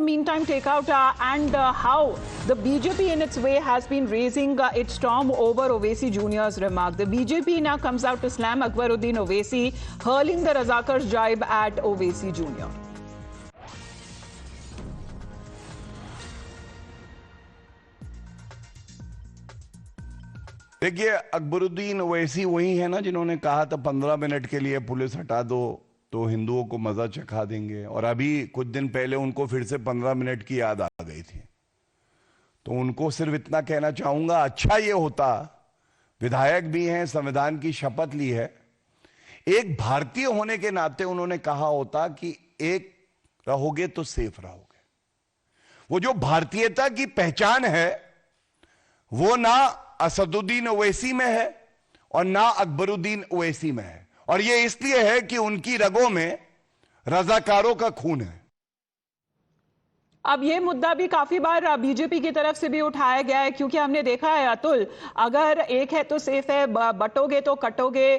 Meantime, take out and how the BJP in its way has been raising its storm over Owaisi Jr.'s remark. The BJP now comes out to slam Akbaruddin Owaisi, hurling the Razakars jibe at Owaisi Jr. देखिए, अकबरुद्दीन ओवैसी वही है ना जिन्होंने कहा था 15 minute के लिए police हटा दो तो हिंदुओं को मजा चखा देंगे, और अभी कुछ दिन पहले उनको फिर से 15 मिनट की याद आ गई थी। तो उनको सिर्फ इतना कहना चाहूंगा, अच्छा ये होता, विधायक भी हैं, संविधान की शपथ ली है, एक भारतीय होने के नाते उन्होंने कहा होता कि एक रहोगे तो सेफ रहोगे। वो जो भारतीयता की पहचान है वो ना असदुद्दीन ओवैसी में है और ना अकबरुद्दीन ओवैसी में है, और ये इसलिए है कि उनकी रगों में रजाकारों का खून है। अब ये मुद्दा भी काफी बार बीजेपी की तरफ से भी उठाया गया है, क्योंकि हमने देखा है अतुल, अगर एक है तो सेफ है, बटोगे तो कटोगे,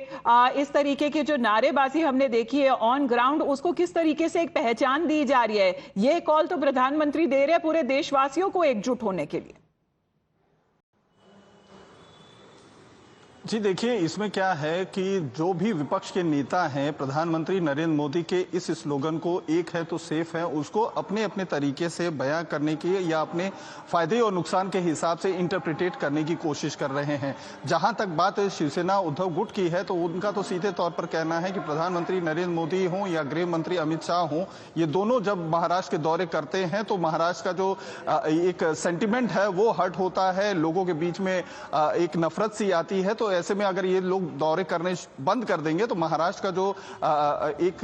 इस तरीके की जो नारेबाजी हमने देखी है ऑन ग्राउंड, उसको किस तरीके से एक पहचान दी जा रही है। ये कॉल तो प्रधानमंत्री दे रहे हैं पूरे देशवासियों को एकजुट होने के लिए। जी देखिए, इसमें क्या है कि जो भी विपक्ष के नेता हैं, प्रधानमंत्री नरेंद्र मोदी के इस स्लोगन को एक है तो सेफ है, उसको अपने अपने तरीके से बयां करने की या अपने फायदे और नुकसान के हिसाब से इंटरप्रिटेट करने की कोशिश कर रहे हैं। जहां तक बात शिवसेना उद्धव गुट की है तो उनका तो सीधे तौर पर कहना है कि प्रधानमंत्री नरेंद्र मोदी हों या गृह मंत्री अमित शाह हों, ये दोनों जब महाराष्ट्र के दौरे करते हैं तो महाराष्ट्र का जो एक सेंटिमेंट है वो हर्ट होता है, लोगों के बीच में एक नफरत सी आती है। तो ऐसे में अगर ये लोग दौरे करने बंद कर देंगे तो महाराष्ट्र का जो एक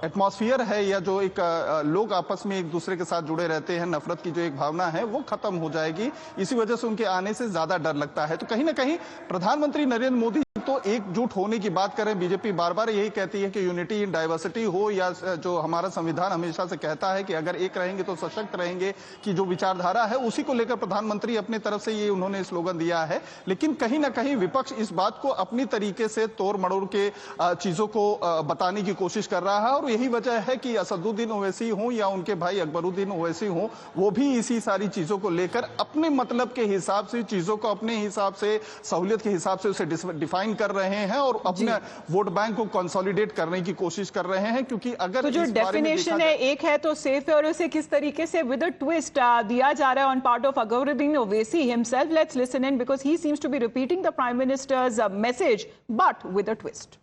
एटमॉस्फेयर है या जो एक लोग आपस में एक दूसरे के साथ जुड़े रहते हैं, नफरत की जो एक भावना है वो खत्म हो जाएगी। इसी वजह से उनके आने से ज्यादा डर लगता है। तो कहीं ना कहीं प्रधानमंत्री नरेंद्र मोदी तो एकजुट होने की बात करें, बीजेपी बार बार यही कहती है कि यूनिटी इन डाइवर्सिटी हो, या जो हमारा संविधान हमेशा से कहता है कि अगर एक रहेंगे तो सशक्त रहेंगे, कि जो विचारधारा है उसी को लेकर प्रधानमंत्री अपनी तरफ से ये उन्होंने स्लोगन दिया है। लेकिन कहीं ना कहीं विपक्ष इस बात को अपनी तरीके से तोड़ मड़ोड़ के चीजों को बताने की कोशिश कर रहा है, और यही वजह है कि असदुद्दीन ओवैसी हो या उनके भाई अकबरुद्दीन ओवैसी हो, वो भी इसी सारी चीजों को लेकर अपने मतलब के हिसाब से चीजों को अपने हिसाब से, सहूलियत के हिसाब से उसे डिफाइन कर रहे हैं और अपने वोट बैंक को कंसोलिडेट करने की कोशिश कर रहे हैं। क्योंकि अगर तो जो डेफिनेशन है एक है तो सेफ है, और उसे किस तरीके से विद अ ट्विस्ट दिया जा रहा है on part of Akbaruddin Owaisi himself, let's listen in because he seems to be repeating the Prime Minister's message but with a twist.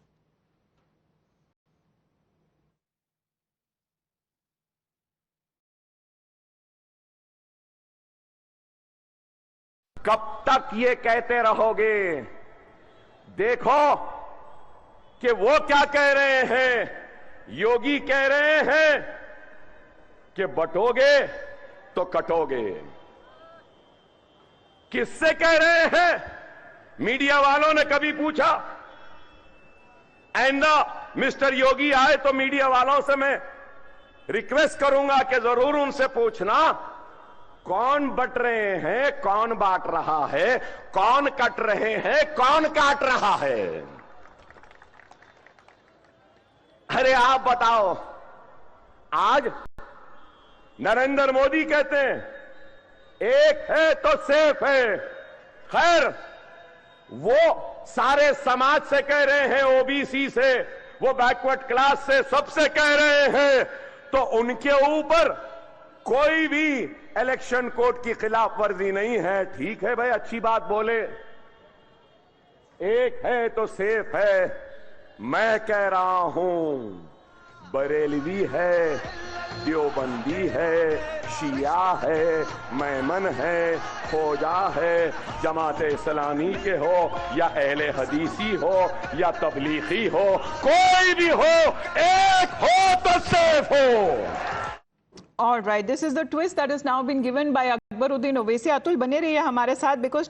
कब तक ये कहते रहोगे? देखो कि वो क्या कह रहे हैं। योगी कह रहे हैं कि बटोगे तो कटोगे। किससे कह रहे हैं? मीडिया वालों ने कभी पूछा? आइंदा मिस्टर योगी आए तो मीडिया वालों से मैं रिक्वेस्ट करूंगा कि जरूर उनसे पूछना, कौन बट रहे हैं, कौन बांट रहा है, कौन कट रहे हैं, कौन काट रहा है। अरे आप बताओ, आज नरेंद्र मोदी कहते हैं एक है तो सेफ है। खैर, वो सारे समाज से कह रहे हैं, ओबीसी से, वो बैकवर्ड क्लास से, सबसे कह रहे हैं, तो उनके ऊपर कोई भी इलेक्शन कोड की खिलाफ वर्जी नहीं है। ठीक है भाई, अच्छी बात बोले, एक है तो सेफ है। मैं कह रहा हूं, बरेलवी है, देवबंदी है, शिया है, मैमन है, खोजा है, जमाते इस्लामी के हो या अहले हदीसी हो या तबलीगी हो, कोई भी हो, एक हो तो सेफ हो। All right, this is the twist that is now been given by Akbaruddin Owaisi. Atul बने रहिए हमारे साथ because